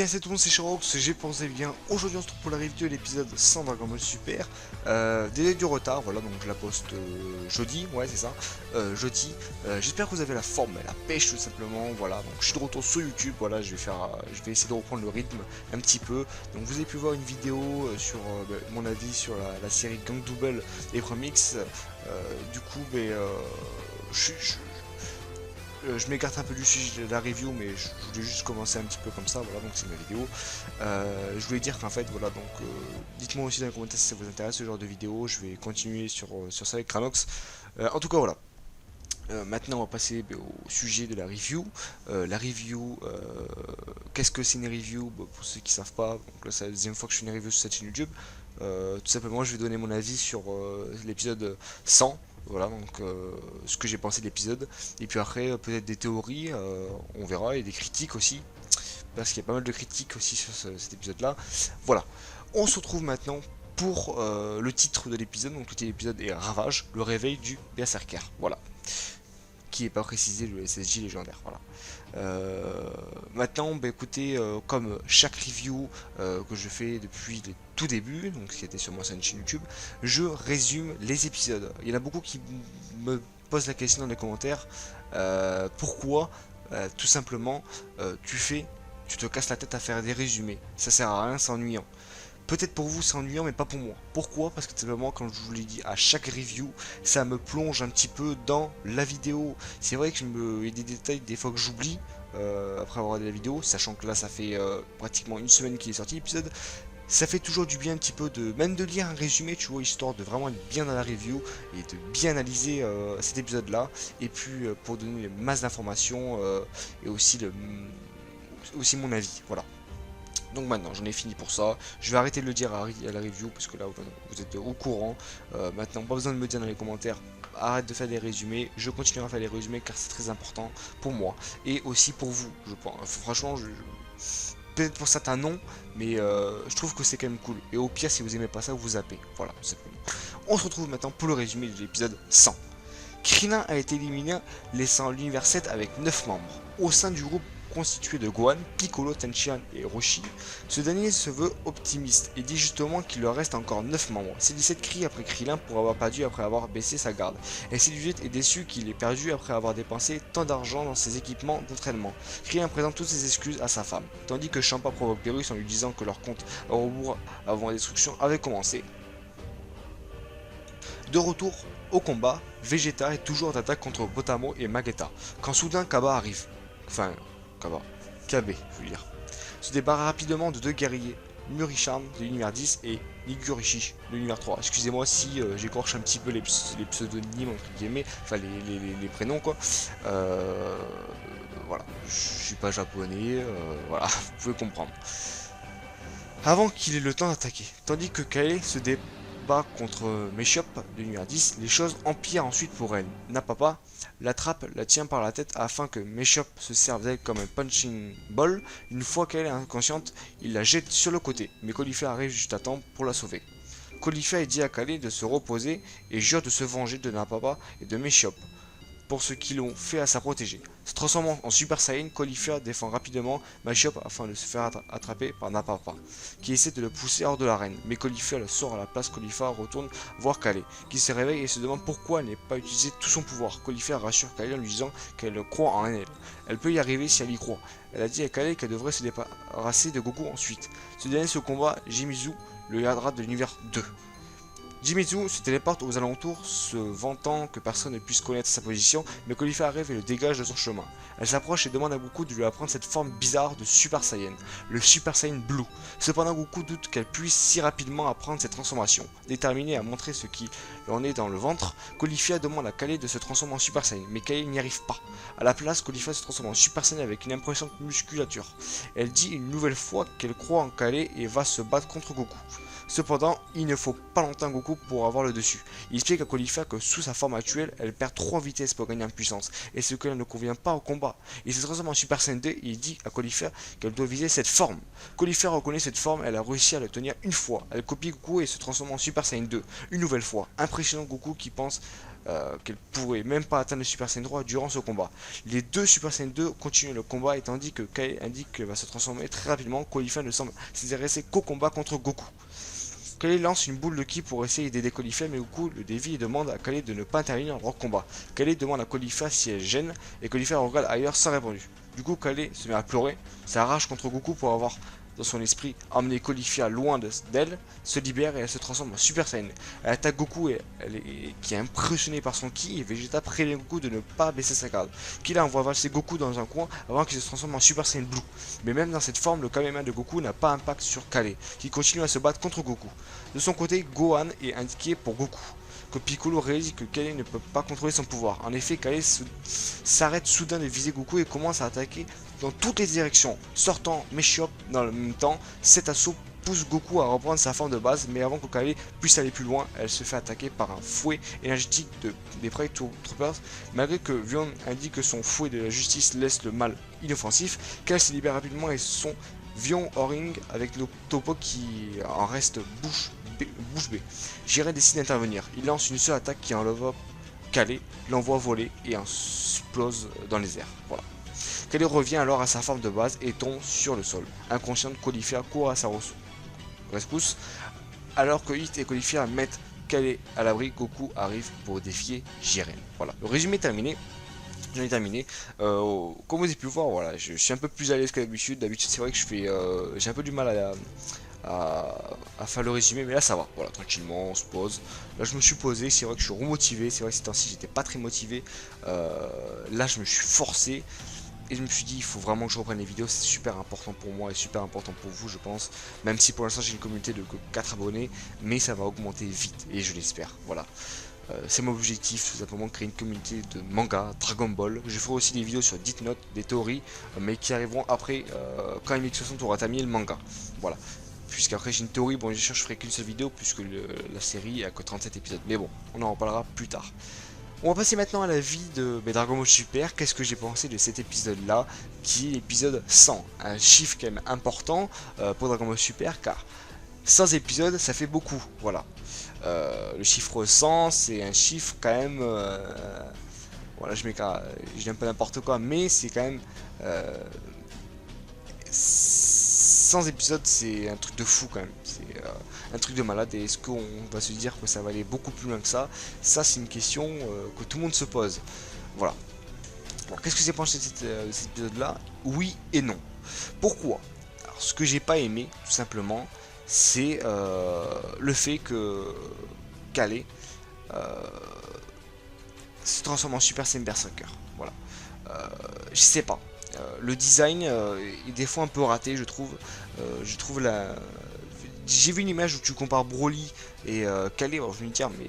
bien c'est tout le monde, c'est Sherox, j'ai pensé bien. Aujourd'hui on se retrouve pour la review de l'épisode 100 Dragon Ball Super. Délai du retard, voilà, donc je la poste jeudi, ouais c'est ça, jeudi. J'espère que vous avez la forme, la pêche tout simplement, voilà. Donc je suis de retour sur YouTube, voilà, je vais essayer de reprendre le rythme un petit peu. Donc vous avez pu voir une vidéo sur mon avis sur la série Gang Double et Remix. Du coup, je m'écarte un peu du sujet de la review, mais je voulais juste commencer un petit peu comme ça, voilà, donc c'est ma vidéo. Je voulais dire qu'en fait, voilà, donc dites-moi aussi dans les commentaires si ça vous intéresse ce genre de vidéo, je vais continuer sur ça avec Cranox. En tout cas, voilà. Maintenant, on va passer au sujet de la review. Qu'est-ce que c'est une review? Pour ceux qui ne savent pas, donc là, c'est la deuxième fois que je fais une review sur cette chaîne YouTube. Tout simplement, je vais donner mon avis sur l'épisode 100. Voilà, donc ce que j'ai pensé de l'épisode. Et puis après, peut-être des théories, on verra, et des critiques aussi. Parce qu'il y a pas mal de critiques aussi sur cet épisode-là. Voilà. On se retrouve maintenant pour le titre de l'épisode. Donc le titre de l'épisode est Ravage, le réveil du Berserker. Voilà, qui n'est pas précisé, le SSJ légendaire. Voilà. Maintenant, écoutez, comme chaque review que je fais depuis les tout débuts, donc ce qui était sur ma chaîne YouTube, je résume les épisodes. Il y en a beaucoup qui me posent la question dans les commentaires, pourquoi tout simplement tu te casses la tête à faire des résumés. Ça sert à rien, c'est ennuyant. Peut-être pour vous c'est ennuyant mais pas pour moi. Pourquoi? Parce que tout simplement, comme je vous l'ai dit à chaque review, ça me plonge un petit peu dans la vidéo. C'est vrai que il y a des détails des fois que j'oublie après avoir regardé la vidéo, sachant que là ça fait pratiquement une semaine qu'il est sorti l'épisode. Ça fait toujours du bien un petit peu même de lire un résumé, tu vois, histoire de vraiment être bien dans la review et de bien analyser cet épisode là. Et puis pour donner masse d'informations et aussi mon avis, voilà. Donc maintenant j'en ai fini pour ça, je vais arrêter de le dire à la review parce que là vous êtes au courant. Maintenant pas besoin de me dire dans les commentaires arrête de faire des résumés, je continuerai à faire des résumés car c'est très important pour moi et aussi pour vous, je pense. Franchement, peut-être pour certains non, mais je trouve que c'est quand même cool. Et au pire, si vous aimez pas ça, vous zappez. Voilà, tout simplement. On se retrouve maintenant pour le résumé de l'épisode 100. Krillin a été éliminé, laissant l'univers 7 avec 9 membres. Au sein du groupe constitué de Gohan, Piccolo, Tenshinhan et Roshi, ce dernier se veut optimiste et dit justement qu'il leur reste encore 9 membres. C17 crie après Krillin pour avoir perdu après avoir baissé sa garde, et C18 est déçu qu'il ait perdu après avoir dépensé tant d'argent dans ses équipements d'entraînement. Krillin présente toutes ses excuses à sa femme, tandis que Champa provoque Pérus en lui disant que leur compte à rebours avant la destruction avait commencé. De retour au combat, Vegeta est toujours d'attaque contre Potamo et Magetta, quand soudain Kaba arrive. Enfin, Kabe, je veux dire. Se débarrasse rapidement de deux guerriers, Muricharm de l'univers 10 et Nigurishi de l'univers 3. Excusez-moi si j'écorche un petit peu les pseudonymes, entre guillemets, enfin les prénoms quoi. Voilà, je suis pas japonais, voilà, vous pouvez comprendre. Avant qu'il ait le temps d'attaquer, tandis que Kae se débat contre Meshop de l'univers 10, les choses empirent ensuite pour elle. Napapa l'attrape, la tient par la tête afin que Meshop se serve d'elle comme un punching ball. Une fois qu'elle est inconsciente, il la jette sur le côté, mais Caulifla arrive juste à temps pour la sauver. Caulifla dit à Kale de se reposer et jure de se venger de Napapa et de Meshop pour ce qu'ils ont fait à sa protégée. Se transformant en Super Saiyan, Caulifla défend rapidement Meshop afin de se faire attraper par Napapa, qui essaie de le pousser hors de l'arène, mais Caulifla le sort à la place. Caulifla retourne voir Kale, qui se réveille et se demande pourquoi elle n'a pas utilisé tout son pouvoir. Caulifla rassure Kale en lui disant qu'elle croit en elle. Elle peut y arriver si elle y croit. Elle a dit à Kale qu'elle devrait se débarrasser de Goku ensuite. Ce dernier se combat Jimizu, le Yadra de l'univers 2. Jimizu se téléporte aux alentours, se vantant que personne ne puisse connaître sa position, mais Caulifla arrive et le dégage de son chemin. Elle s'approche et demande à Goku de lui apprendre cette forme bizarre de Super Saiyan, le Super Saiyan Blue. Cependant, Goku doute qu'elle puisse si rapidement apprendre cette transformation. Déterminé à montrer ce qui en est dans le ventre, Caulifla demande à Kale de se transformer en Super Saiyan, mais Kale n'y arrive pas. À la place, Caulifla se transforme en Super Saiyan avec une impressionnante musculature. Elle dit une nouvelle fois qu'elle croit en Kale et va se battre contre Goku. Cependant, il ne faut pas longtemps à Goku pour avoir le dessus. Il explique à Caulifla que sous sa forme actuelle, elle perd trop en vitesse pour gagner en puissance, et ce qui ne convient pas au combat. Il se transforme en Super Saiyan 2 et il dit à Caulifla qu'elle doit viser cette forme. Caulifla reconnaît cette forme, elle a réussi à le tenir une fois. Elle copie Goku et se transforme en Super Saiyan 2, une nouvelle fois. Impressionnant Goku qui pense qu'elle pourrait même pas atteindre le Super Saiyan 3 durant ce combat. Les deux Super Saiyan 2 continuent le combat et tandis que Kai indique qu'elle va se transformer très rapidement, Caulifla ne semble s'intéresser qu'au combat contre Goku. Kale lance une boule de ki pour essayer d'aider Caulifla, mais Goku le dévie et demande à Kale de ne pas intervenir dans leur combat. Kale demande à Caulifla si elle gêne et Caulifla regarde ailleurs sans répondre. Du coup, Kale se met à pleurer, sa rage contre Goku pour avoir dans son esprit emmené Caulifla loin d'elle, se libère et elle se transforme en Super Saiyan. Elle attaque Goku qui est impressionné par son ki et Vegeta prévient Goku de ne pas baisser sa garde. Killer envoie valser Goku dans un coin avant qu'il se transforme en Super Saiyan Blue. Mais même dans cette forme, le Kamehameha de Goku n'a pas impact sur Kale, qui continue à se battre contre Goku. De son côté, Gohan est indiqué pour Goku, que Piccolo réalise que Kale ne peut pas contrôler son pouvoir. En effet, Kale s'arrête soudain de viser Goku et commence à attaquer dans toutes les directions, sortant Meshiop dans le même temps. Cet assaut pousse Goku à reprendre sa forme de base, mais avant que Kale puisse aller plus loin, elle se fait attaquer par un fouet énergétique des Pride Troopers. Malgré que Vion indique que son fouet de la justice laisse le mal inoffensif, Kale se libère rapidement et son Vion O-Ring avec nos Topo qui en reste bouche bée. Jiren décide d'intervenir. Il lance une seule attaque qui enlève Kale, l'envoie voler et explose dans les airs. Voilà. Kale revient alors à sa forme de base et tombe sur le sol. Inconsciente, Caulifla court à sa rescousse. Alors que Hit et Caulifla mettent Kale à l'abri, Goku arrive pour défier Jiren. Voilà, le résumé est terminé. J'en ai terminé. Comme vous avez pu le voir, voilà, je suis un peu plus à l'aise que d'habitude. D'habitude, c'est vrai que j'ai un peu du mal à faire le résumé, mais là ça va. Voilà, tranquillement, on se pose. Là, je me suis posé. C'est vrai que je suis remotivé. C'est vrai que ces temps-ci, j'étais pas très motivé. Là, je me suis forcé. Et je me suis dit, il faut vraiment que je reprenne les vidéos, c'est super important pour moi et super important pour vous, je pense. Même si pour l'instant j'ai une communauté de que 4 abonnés, mais ça va augmenter vite, et je l'espère, voilà. C'est mon objectif, tout simplement créer une communauté de manga, Dragon Ball. Je ferai aussi des vidéos sur Death Note, des théories, mais qui arriveront après, quand MX60 aura terminé le manga. Voilà. Puisqu'après j'ai une théorie, bon bien sûr je ferai qu'une seule vidéo, puisque la série a que 37 épisodes. Mais bon, on en reparlera plus tard. On va passer maintenant à la vie de Dragon Ball Super. Qu'est-ce que j'ai pensé de cet épisode-là, qui est l'épisode 100. Un chiffre quand même important pour Dragon Ball Super, car 100 épisodes, ça fait beaucoup. Voilà. Le chiffre 100, c'est un chiffre quand même... voilà, je dis un peu n'importe quoi, mais c'est quand même... 100 épisodes, c'est un truc de fou quand même, c'est un truc de malade. Et est-ce qu'on va se dire que ça va aller beaucoup plus loin que ça? Ça, c'est une question que tout le monde se pose. Voilà. Alors, qu'est-ce que j'ai pensé de cet épisode-là? Oui et non. Pourquoi? Alors, ce que j'ai pas aimé, tout simplement, c'est le fait que Kale se transforme en Super Saiyan Berserker. Voilà. Je sais pas. Le design est des fois un peu raté, je trouve. J'ai vu une image où tu compares Broly et Kale. Alors je vais me dire, mais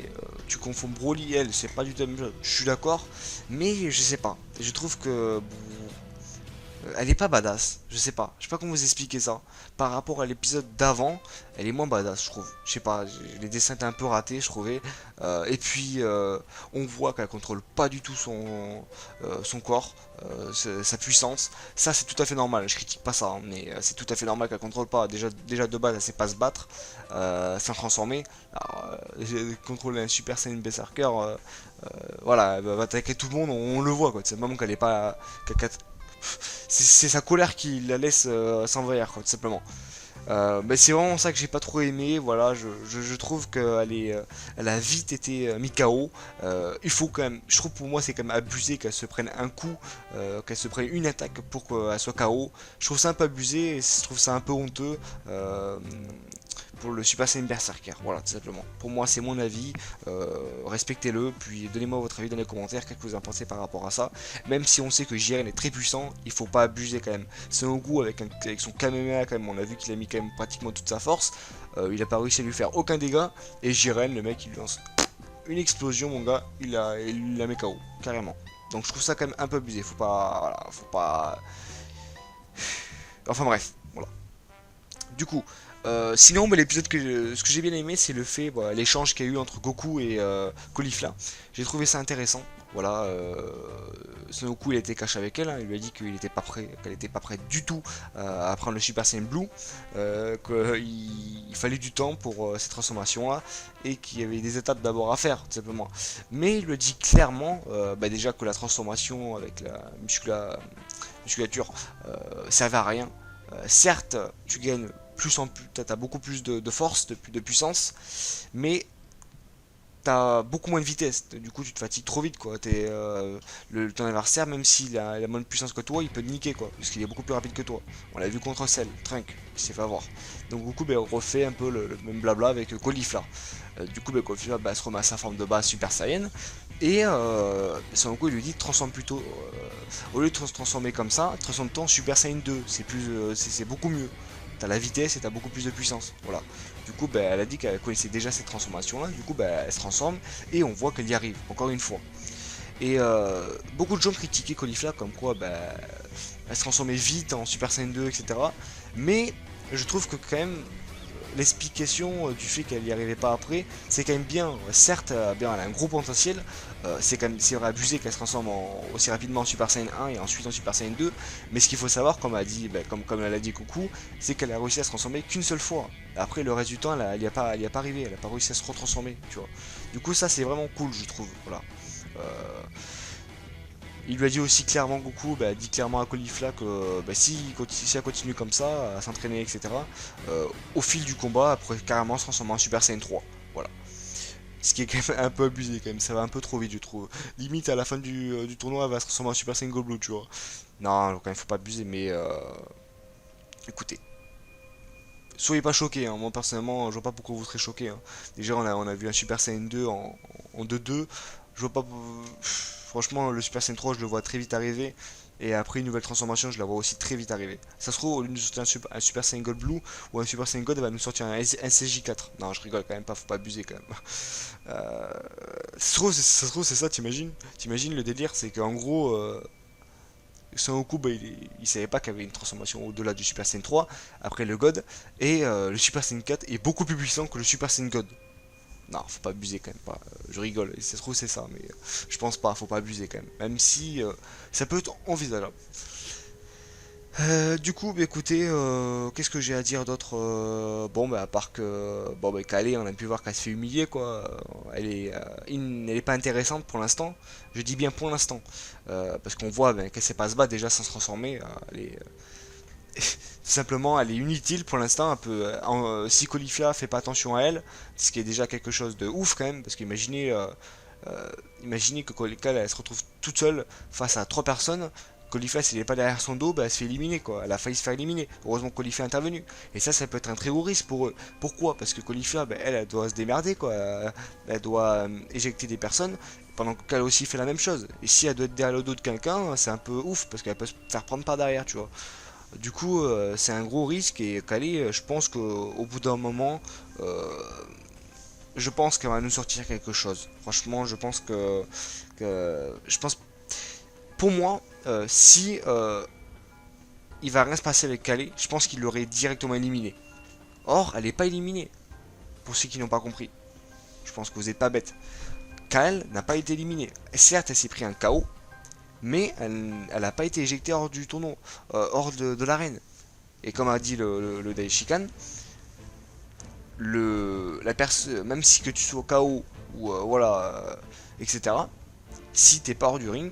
tu confonds Broly et elle, c'est pas du tout la même chose. Je suis d'accord, mais je sais pas. Je trouve que elle est pas badass, je sais pas comment vous expliquer ça. Par rapport à l'épisode d'avant, elle est moins badass, je trouve. Je sais pas, les dessins étaient un peu ratés, je trouvais. Et puis, on voit qu'elle contrôle pas du tout son corps, sa puissance. Ça, c'est tout à fait normal, je critique pas ça, hein, mais c'est tout à fait normal qu'elle contrôle pas. Déjà de base, elle sait pas se battre, sans transformer. Alors, contrôler un Super Saiyan Berserker, voilà, elle va attaquer tout le monde, on le voit, quoi. C'est vraiment qu'elle est pas... C'est sa colère qui la laisse s'envahir, tout simplement. Mais c'est vraiment ça que j'ai pas trop aimé. Voilà, je trouve elle a vite été mis KO. Il faut quand même, je trouve pour moi c'est quand même abusé qu'elle se prenne un coup, qu'elle se prenne une attaque pour qu'elle soit KO. Je trouve ça un peu abusé et je trouve ça un peu honteux. Pour le Super Saiyan Berserker, voilà, tout simplement. Pour moi, c'est mon avis, respectez-le, puis donnez-moi votre avis dans les commentaires, qu'est-ce que vous en pensez par rapport à ça. Même si on sait que Jiren est très puissant, il faut pas abuser quand même. Son Goku avec son Kamehameha, quand même, on a vu qu'il a mis quand même pratiquement toute sa force, il a pas réussi à lui faire aucun dégât, et Jiren, le mec, il lui lance une explosion, mon gars, il la met KO, carrément. Donc je trouve ça quand même un peu abusé, faut pas... Enfin bref, voilà. Du coup, Sinon, bah, l'épisode ce que j'ai bien aimé, c'est le fait, voilà, l'échange qu'il y a eu entre Goku et Caulifla. J'ai trouvé ça intéressant. Voilà, Son Goku il était caché avec elle, hein. Il lui a dit qu'il était pas prêt, qu'elle était pas prête du tout à prendre le Super Saiyan Blue, qu'il fallait du temps pour cette transformation là, et qu'il y avait des étapes d'abord à faire, tout simplement. Mais il lui dit clairement, bah, déjà que la transformation avec la musculature servait à rien. Certes, tu gagnes t'as beaucoup plus de force, de puissance, mais t'as beaucoup moins de vitesse. Du coup, tu te fatigues trop vite, quoi. Ton adversaire, même s'il a moins de puissance que toi, il peut te niquer, quoi, parce qu'il est beaucoup plus rapide que toi. On l'a vu contre Cell, Trunk, qui s'est fait avoir. Donc, du coup, ben, on refait un peu le même blabla avec Caulifla. Du coup, ben, Caulifla se remet à sa forme de base Super Saiyan. Et Son Goku il lui dit transforme plutôt, au lieu de se transformer comme ça, transforme-toi en Super Saiyan 2, c'est beaucoup mieux. T'as la vitesse et t'as beaucoup plus de puissance. Voilà. Du coup, elle a dit qu'elle connaissait déjà cette transformation là. Du coup, elle se transforme et on voit qu'elle y arrive, encore une fois. Et beaucoup de gens critiquaient Caulifla comme quoi elle se transformait vite en Super Saiyan 2, etc. Mais je trouve que quand même l'explication du fait qu'elle n'y arrivait pas après, c'est quand même bien. Certes, bien, elle a un gros potentiel. C'est vrai abusé qu'elle se transforme aussi rapidement en Super Saiyan 1 et ensuite en Super Saiyan 2. Mais ce qu'il faut savoir, comme elle a dit Goku, c'est qu'elle a réussi à se transformer qu'une seule fois. Après, le reste du temps, elle n'y a pas arrivé. Elle n'a pas réussi à se retransformer. Tu vois. Du coup, ça, c'est vraiment cool, je trouve. Voilà. Euh, il lui a dit aussi clairement, Goku dit clairement à Caulifla que si elle continue comme ça, à s'entraîner, etc., au fil du combat, elle pourrait carrément se transformer en Super Saiyan 3. Voilà. Ce qui est quand même un peu abusé, quand même, ça va un peu trop vite, je trouve. Limite, à la fin du tournoi, elle va se transformer en Super Saiyan Gold Blue, tu vois. Non, quand même, faut pas abuser, mais écoutez. Soyez pas choqués, hein. Moi personnellement, je vois pas pourquoi vous serez choqués, hein. Déjà, on a vu un Super Saiyan 2 en 2-2. Je vois pas. Franchement, le Super Saiyan 3, je le vois très vite arriver. Et après une nouvelle transformation, je la vois aussi très vite arriver. Ça se trouve, au lieu de nous sortir un Super Saiyan Gold Blue ou un Super Saiyan Gold, elle va nous sortir un CJ4. Non, je rigole quand même pas, faut pas abuser quand même. Ça se trouve, c'est ça, t'imagines? T'imagines le délire, c'est qu'en gros, Son Goku, il savait pas qu'il y avait une transformation au-delà du Super Saiyan 3, après le God, et le Super Saiyan 4 est beaucoup plus puissant que le Super Saiyan God. Non, faut pas abuser quand même pas. Je rigole, ça se trouve c'est ça, mais je pense pas, faut pas abuser quand même. Même si ça peut être envisageable. Du coup, écoutez, qu'est-ce que j'ai à dire d'autre. Bon, à part que, Kale, on a pu voir qu'elle se fait humilier, quoi. Elle est pas intéressante pour l'instant. Je dis bien pour l'instant. Parce qu'on voit qu'elle sait pas se battre déjà sans se transformer. Simplement, elle est inutile pour l'instant. Un peu, si Caulifla fait pas attention à elle, ce qui est déjà quelque chose de ouf quand même. Parce qu'imaginez imaginez que Caulifla elle se retrouve toute seule face à trois personnes. Caulifla s'il n'est pas derrière son dos, elle se fait éliminer quoi. Elle a failli se faire éliminer. Heureusement que Caulifla est intervenu. Et ça peut être un très gros risque pour eux. Pourquoi? Parce que Caulifla, elle doit se démerder quoi. Elle doit éjecter des personnes pendant qu'elle aussi fait la même chose. Et si elle doit être derrière le dos de quelqu'un, c'est un peu ouf parce qu'elle peut se faire prendre par derrière, tu vois. Du coup, c'est un gros risque et Kali, je pense qu'au bout d'un moment, je pense qu'elle va nous sortir quelque chose. Franchement, je pense, pour moi, si il va rien se passer avec Kali, je pense qu'il l'aurait directement éliminé. Or, elle n'est pas éliminée. Pour ceux qui n'ont pas compris, je pense que vous n'êtes pas bêtes. Kale n'a pas été éliminée. Certes, elle s'est pris un KO, mais elle n'a pas été éjectée hors du tournoi, hors de l'arène. Et comme a dit le Daishikan, même si que tu sois au KO ou voilà, etc. Si t'es pas hors du ring,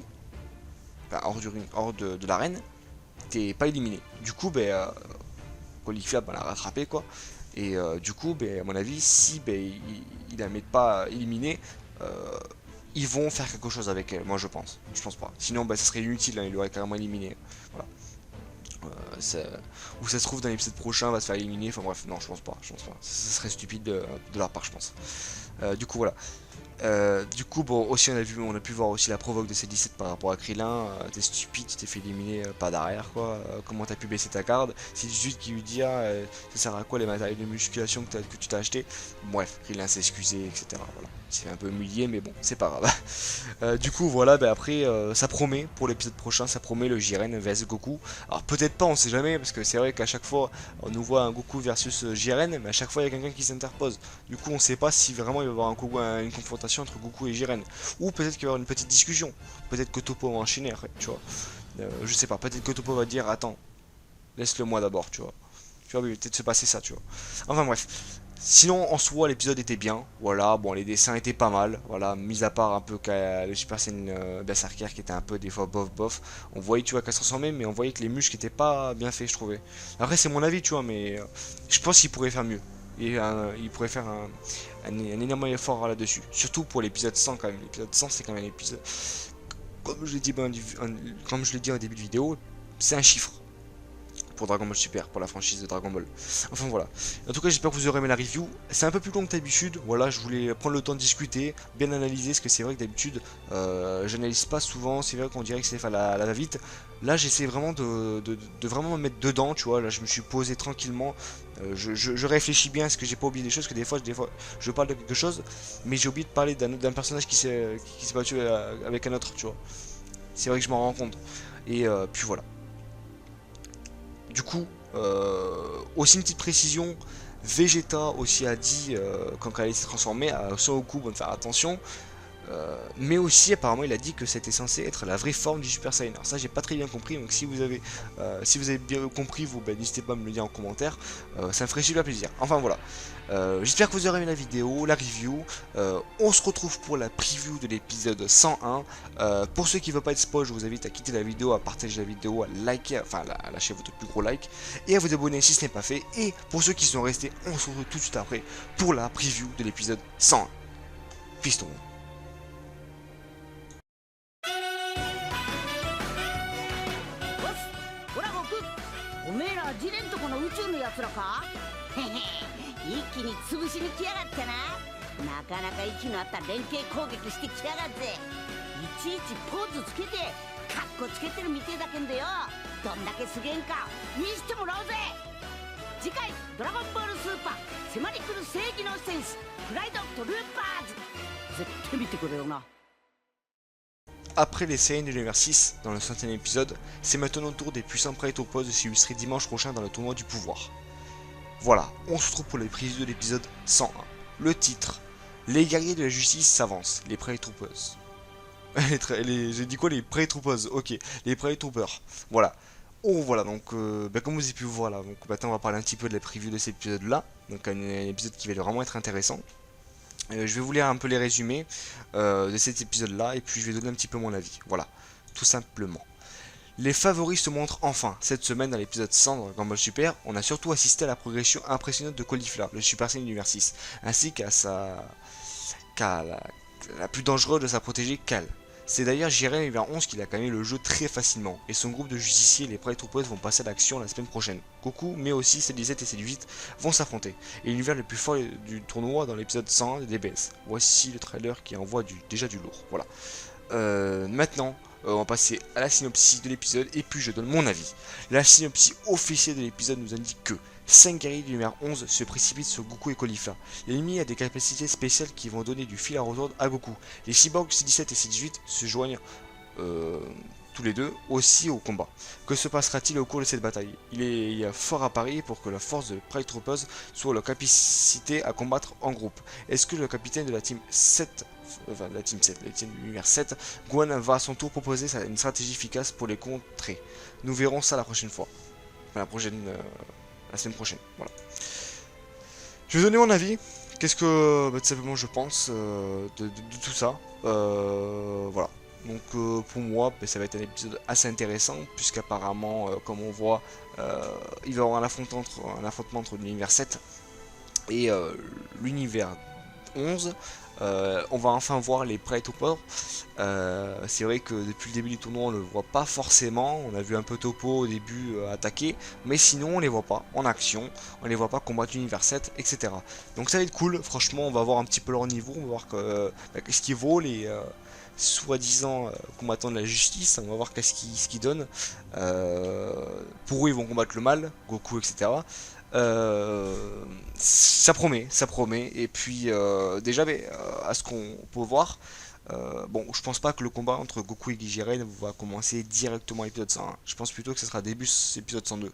enfin hors du ring, hors de l'arène, t'es pas éliminé. Du coup, Caulifla l'a rattrapé quoi. Et du coup, à mon avis, si il la met pas éliminée, ils vont faire quelque chose avec elle. Moi, je pense. Je pense pas. Sinon, ça serait inutile. Hein, il l'aurait carrément éliminé. Voilà. Ou ça se trouve dans l'épisode prochain, va se faire éliminer. Enfin bref, non, je pense pas. Ça serait stupide de leur part, je pense. Du coup, voilà. Du coup, bon, aussi on a pu voir aussi la provoque de C17 par rapport à Krillin. T'es stupide, tu t'es fait éliminer pas d'arrière quoi. Comment t'as pu baisser ta garde? C'est juste qui lui dit ça sert à quoi les matériels de musculation que tu t'as acheté? Bref, Krillin s'est excusé, etc. Voilà. Il s'est un peu humilié, mais bon, c'est pas grave. Du coup, voilà, après, ça promet pour l'épisode prochain, ça promet le Jiren vs Goku. Alors peut-être pas, on sait jamais, parce que c'est vrai qu'à chaque fois, on nous voit un Goku versus Jiren, mais à chaque fois, il y a quelqu'un qui s'interpose. Du coup, on sait pas si vraiment il va y avoir une confrontation entre Goku et Jiren. Ou peut-être qu'il va y avoir une petite discussion. Peut-être que Toppo va enchaîner après, tu vois. Je sais pas, peut-être que Toppo va dire, attends, laisse-le moi d'abord, tu vois. Tu vois, peut-être se passer ça, tu vois. Enfin bref. Sinon, en soi, l'épisode était bien. Voilà, bon, les dessins étaient pas mal. Voilà, mis à part un peu le Super Saiyan Berserker qui était un peu des fois bof bof. On voyait, tu vois, qu'elle se transformait, mais on voyait que les muscles étaient pas bien faits, je trouvais. Après, c'est mon avis, tu vois, mais je pense qu'il pourrait faire mieux. Et il pourrait faire un énorme effort là-dessus. Surtout pour l'épisode 100 quand même. L'épisode 100, c'est quand même un épisode. Comme je l'ai dit, comme je l'ai dit au début de vidéo, c'est un chiffre pour Dragon Ball Super, pour la franchise de Dragon Ball. Enfin voilà. En tout cas, j'espère que vous aurez aimé la review. C'est un peu plus long que d'habitude. Voilà, je voulais prendre le temps de discuter, bien analyser, parce que c'est vrai que d'habitude, j'analyse pas souvent. C'est vrai qu'on dirait que c'est à la va-vite. Là, j'essaie vraiment de vraiment me mettre dedans, tu vois. Là, je me suis posé tranquillement. Je réfléchis bien, est-ce que j'ai pas oublié des choses, que des fois, je parle de quelque chose, mais j'ai oublié de parler d'un personnage qui s'est battu avec un autre, tu vois. C'est vrai que je m'en rends compte. Et puis voilà. Du coup, aussi une petite précision, Vegeta aussi a dit quand elle s'est transformée à Son Goku de faire attention. Mais aussi apparemment il a dit que c'était censé être la vraie forme du Super Saiyan. Alors ça j'ai pas très bien compris, donc si vous avez bien compris, vous n'hésitez pas à me le dire en commentaire, ça me ferait super plaisir. Enfin voilà, j'espère que vous aurez aimé la vidéo, la review. On se retrouve pour la preview de l'épisode 101. Pour ceux qui ne veulent pas être spoil, je vous invite à quitter la vidéo, à partager la vidéo, à liker, enfin à lâcher votre plus gros like et à vous abonner si ce n'est pas fait. Et pour ceux qui sont restés, on se retrouve tout de suite après pour la preview de l'épisode 101. Piston. おめえらジレンとこの宇宙のやつらか。へへ、一気に潰しに来やがってな。なかなか息の合った連携攻撃してきやがって、いちいちポーズつけてカッコつけてるみてえだけんでよ。どんだけすげえんか見せてもらおうぜ。次回「ドラゴンボールスーパー迫り来る正義のセンスプライドとルーパーズ」絶対見てくれよな。 Après les Saiyans de l'univers 6 dans le 100e épisode, c'est maintenant au tour des puissants Prêt-au-Pose de s'illustrer dimanche prochain dans le tournoi du pouvoir. Voilà, on se retrouve pour les previews de l'épisode 101. Le titre, les guerriers de la justice s'avancent, les Prêt-Troopers. J'ai dit quoi, les Prêt-Troopers? Ok, les Prêt-Troopers. Voilà. Oh voilà, donc comme vous avez pu voir là, donc maintenant on va parler un petit peu de la preview de cet épisode là, donc un épisode qui va vraiment être intéressant. Je vais vous lire un peu les résumés de cet épisode là et puis je vais donner un petit peu mon avis, voilà, tout simplement. Les favoris se montrent enfin. Cette semaine dans l'épisode 100 de Dragon Ball Super, on a surtout assisté à la progression impressionnante de Caulifla, le Super Saiyan univers 6, ainsi qu'à la plus dangereuse de sa protégée Cal. C'est d'ailleurs Jiren univers 11 qui a gagné le jeu très facilement, et son groupe de justiciers, les Prêt-Troopers, vont passer à l'action la semaine prochaine. Goku, mais aussi C17 et C18 vont s'affronter, et l'univers le plus fort du tournoi dans l'épisode 101 des DBS. Voici le trailer qui envoie déjà du lourd. Voilà. Maintenant, on va passer à la synopsis de l'épisode et puis je donne mon avis. La synopsis officielle de l'épisode nous indique que 5 guerriers du numéro 11 se précipitent sur Goku et Caulifla. L'ennemi a des capacités spéciales qui vont donner du fil à retordre à Goku. Les cyborgs C17 et C18 se joignent tous les deux aussi au combat. Que se passera-t-il au cours de cette bataille? Il y a fort à parier pour que la force de Prêt-Troopers soit la capacité à combattre en groupe. Est-ce que le capitaine de la team 7 la team 7, la team numéro 7, Guan va à son tour proposer une stratégie efficace pour les contrer. Nous verrons ça la prochaine fois. Enfin, la semaine prochaine. Voilà. Je vais donner mon avis. Qu'est-ce que tout simplement je pense de tout ça. Voilà. Donc pour moi, ça va être un épisode assez intéressant, puisqu'apparemment, comme on voit, il va y avoir un affrontement entre l'univers 7 et l'univers 11. On va enfin voir les prêts au port. C'est vrai que depuis le début du tournoi on ne le voit pas forcément, on a vu un peu Topo au début attaquer, mais sinon on les voit pas en action, on les voit pas combattre l'univers 7, etc. Donc ça va être cool, franchement on va voir un petit peu leur niveau, on va voir qu'est-ce qu'ils vaut les soi-disant combattants de la justice, on va voir ce qu'ils donnent. Pour eux ils vont combattre le mal, Goku, etc. Ça promet, et puis déjà à ce qu'on peut voir, bon, je pense pas que le combat entre Goku et Jiren va commencer directement à l'épisode 101. Je pense plutôt que ce sera début épisode 102.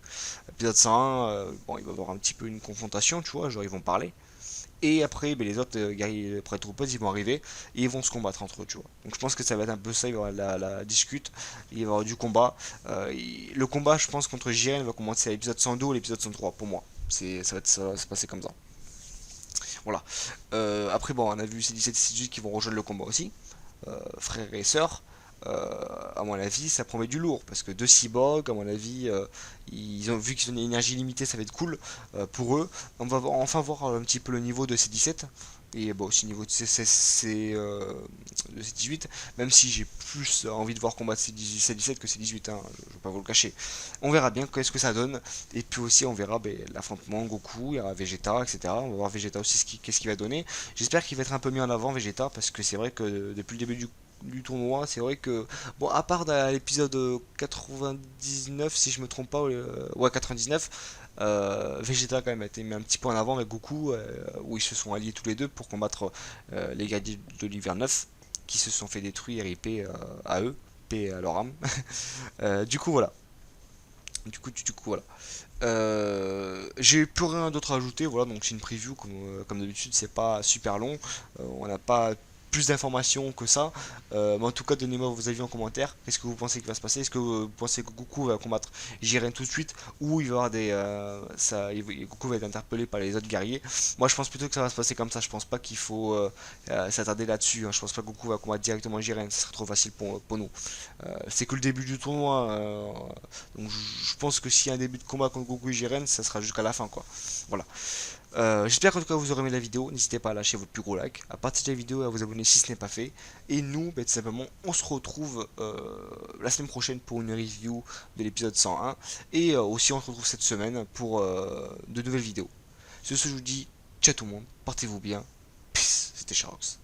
Épisode 101, bon, il va y avoir un petit peu une confrontation, tu vois, genre ils vont parler. Et après, ben, les autres guerriers prêts troupes, ils vont arriver et ils vont se combattre entre eux, tu vois. Donc je pense que ça va être un peu ça, il va y avoir la discute, il va y avoir du combat. Le combat, je pense, contre Jiren va commencer à l'épisode 102 ou l'épisode 103, pour moi. Ça va se passer comme ça. Voilà. Après, bon, on a vu ces 17 et 18 qui vont rejoindre le combat aussi, frères et sœurs. À mon avis, ça promet du lourd parce que deux cyborgs, à mon avis, ils ont vu qu'ils ont une énergie limitée, ça va être cool pour eux. On va enfin voir un petit peu le niveau de ces 17 et bon, aussi niveau de ces 18, même si j'ai plus envie de voir combattre ces 17 que ces 18, hein, je ne vais pas vous le cacher. On verra bien qu'est-ce que ça donne, et puis aussi on verra ben, l'affrontement Goku, il y aura Vegeta, etc. On va voir Vegeta aussi qu'est-ce qu'il va donner. J'espère qu'il va être un peu mis en avant Vegeta, parce que c'est vrai que depuis le début du tournoi, c'est vrai que, bon, à part dans l'épisode 99, si je me trompe pas, ouais, 99, Vegeta quand même a été mis un petit peu en avant avec Goku, où ils se sont alliés tous les deux pour combattre les guerriers de l'hiver 9, qui se sont fait détruire et paix à eux, paix à leur âme. Du coup, voilà. Du coup, voilà. J'ai plus rien d'autre à ajouter, voilà, donc c'est une preview comme d'habitude, c'est pas super long, on n'a pas plus d'informations que ça, mais en tout cas donnez-moi vos avis en commentaire. Qu'est-ce que vous pensez qu'il va se passer? Est-ce que vous pensez que Goku va combattre Jiren tout de suite, ou il va y avoir Goku va être interpellé par les autres guerriers? Moi je pense plutôt que ça va se passer comme ça, je pense pas qu'il faut s'attarder là-dessus, hein. Je pense pas que Goku va combattre directement Jiren, ça serait trop facile pour nous. C'est que le début du tournoi, donc je pense que s'il y a un début de combat contre Goku et Jiren, ça sera jusqu'à la fin, quoi. Voilà. J'espère qu'en tout cas vous aurez aimé la vidéo. N'hésitez pas à lâcher votre plus gros like, à partager la vidéo et à vous abonner si ce n'est pas fait. Et nous, tout simplement, on se retrouve la semaine prochaine pour une review de l'épisode 101. Et aussi, on se retrouve cette semaine pour de nouvelles vidéos. Sur ce, je vous dis ciao tout le monde, portez-vous bien. Peace, c'était Charox.